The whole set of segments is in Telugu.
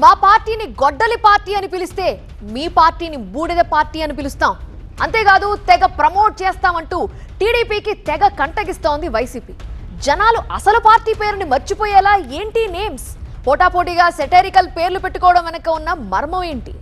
మా పార్టీని గొడ్డలి పార్టీ అని పిలిస్తే మీ పార్టీని బూడిద పార్టీ అని పిలుస్తాం. అంతేకాదు తెగ ప్రమోట్ చేస్తామంటూ టీడీపీకి తెగ కంటగిస్తోంది వైసీపీ. జనాలు అసలు పార్టీ పేరుని మర్చిపోయేలా ఏంటి నేమ్స్? పోటాపోటీగా సెటైరికల్ పేర్లు పెట్టుకోవడం వెనక ఉన్న మర్మం ఏంటి?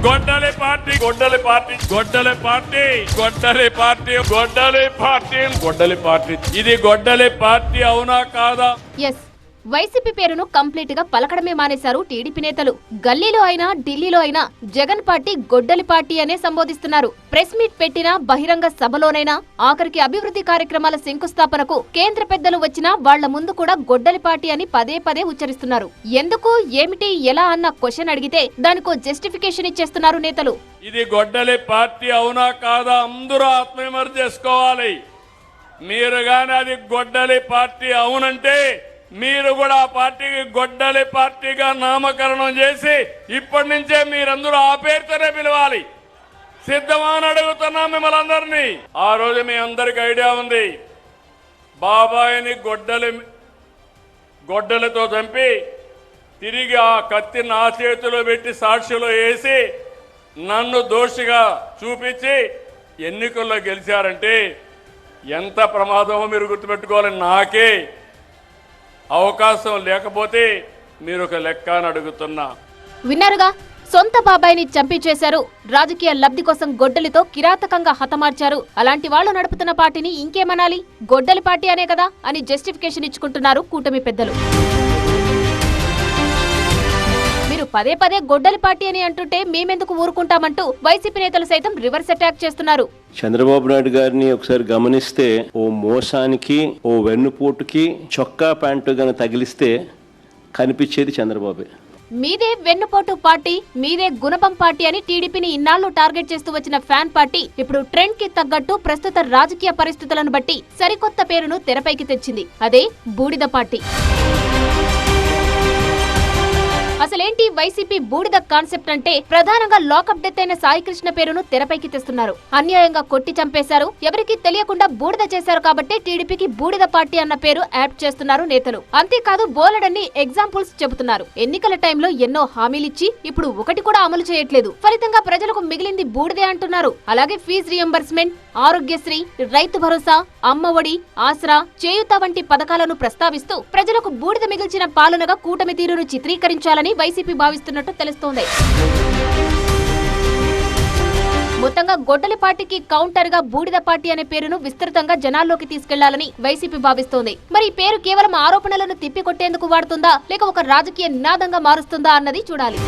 గొడ్డలి పార్టీ, గొడ్డలి పార్టీ, గొడ్డలి పార్టీ, గొడ్డలి పార్టీ, గొడ్డలి పార్టీ, గొడ్డలి పార్టీ. ఇది గొడ్డలి పార్టీ అవునా కాదా? ఎస్, వైసీపీ పేరును కంప్లీట్ గా పలకడమే మానేశారు టీడీపీ నేతలు. గల్లీలో అయినా ఢిల్లీలో అయినా జగన్ పార్టీ గొడ్డలి పార్టీ అనే సంబోధిస్తున్నారు. ప్రెస్ మీట్ పెట్టినా బహిరంగ సభలోనైనా ఆఖరికి అభివృద్ధి కార్యక్రమాల శంకుస్థాపనకు కేంద్ర పెద్దలు వచ్చినా వాళ్ల ముందు కూడా గొడ్డలి పార్టీ అని పదే పదే ఉచ్చరిస్తున్నారు. ఎందుకు, ఏమిటి, ఎలా అన్న క్వశ్చన్ అడిగితే దానికో జస్టిఫికేషన్ ఇచ్చేస్తున్నారు నేతలు. ఇది గొడ్డలి పార్టీ అవునా కాదా అందరూ ఆత్మవిమర్శ చేసుకోవాలి. మీరు గాని అది గొడ్డలి పార్టీ అవునంటే మీరు కూడా ఆ పార్టీకి గొడ్డలి పార్టీగా నామకరణం చేసి ఇప్పటి నుంచే మీరందరూ ఆ పేరుతోనే పిలవాలి. సిద్ధమా అని అడుగుతున్నా మిమ్మల్ని అందరినీ. ఆ రోజు మీ అందరికి ఐడియా ఉంది, బాబాయిని గొడ్డలితో చంపి తిరిగి ఆ కత్తి నా చేతిలో పెట్టి సాక్షిలో వేసి నన్ను దోషిగా చూపించి ఎన్నికల్లో గెలిచారంటే ఎంత ప్రమాదమో మీరు గుర్తుపెట్టుకోవాలి. నాకే అవకాశం లేకపోతే మీరు ఒక లెక్క అని అడుగుతున్నా. విన్నారుగా, సొంత బాబాయిని చంపి చేశారు, రాజకీయ లబ్ధి కోసం గొడ్డలితో కిరాతకంగా హతమార్చారు. అలాంటి వాళ్లు నడుపుతున్న పార్టీని ఇంకేమనాలి? గొడ్డలి పార్టీ అనే కదా అని జస్టిఫికేషన్ ఇచ్చుకుంటున్నారు కూటమి పెద్దలు. మీరు పదే పదే గొడ్డలి పార్టీ అని అంటుంటే మేమెందుకు ఊరుకుంటామంటూ వైసీపీ నేతలు సైతం రివర్స్ అటాక్ చేస్తున్నారు. చంద్రబాబు నాయుడు గారిని ఒకసారి గమనిస్తే ఓ మోసానికి, ఓ వెన్నుపోటుకి చొక్కా ప్యాంటు గాని తగిలిస్తే కనిపించేది చంద్రబాబే. మీదే వెన్నుపోటు పార్టీ, మీదే గుణపం పార్టీ అని టీడీపీని ఇన్నాళ్లు టార్గెట్ చేస్తూ వచ్చిన ఫ్యాన్ పార్టీ ఇప్పుడు ట్రెండ్ కి తగ్గట్టు ప్రస్తుత రాజకీయ పరిస్థితులను బట్టి సరికొత్త పేరును తెరపైకి తెచ్చింది. అదే బూడిద పార్టీ. అసలేంటి వైసీపీ బూడిద కాన్సెప్ట్ అంటే ప్రధానంగా లాకప్ డెత్ అయిన సాయికృష్ణ పేరును తెరపైకి తెస్తున్నారు. అన్యాయంగా కొట్టి చంపేశారు, ఎవరికి తెలియకుండా బూడిద చేశారు కాబట్టి టీడీపీకి బూడిద పార్టీ అన్న పేరు యాడ్ చేస్తున్నారు నేతలు. అంతేకాదు బోలెడన్ని ఎగ్జాంపుల్స్ చెబుతున్నారు. ఎన్నికల టైంలో ఎన్నో హామీలిచ్చి ఇప్పుడు ఒకటి కూడా అమలు చేయట్లేదు, ఫలితంగా ప్రజలకు మిగిలింది బూడిదే అంటున్నారు. అలాగే ఫీజు రియంబర్స్మెంట్, ఆరోగ్యశ్రీ, రైతు భరోసా, అమ్మఒడి, ఆసరా, చేయూత వంటి పథకాలను ప్రస్తావిస్తూ ప్రజలకు బూడిద మిగిల్చిన పాలనగా కూటమి తీరును చిత్రీకరించాలని వైసీపీ భావిస్తున్నట్టు తెలుస్తోంది. మొత్తంగా గొడ్డలి పార్టీకి కౌంటర్ గా బూడిద పార్టీ అనే పేరును విస్తృతంగా జనాల్లోకి తీసుకెళ్లాలని వైసీపీ భావిస్తోంది. మరి ఈ పేరు కేవలం ఆరోపణలను తిప్పికొట్టేందుకు వాడుతుందా, లేక ఒక రాజకీయ నినాదంగా మారుస్తుందా అన్నది చూడాలి.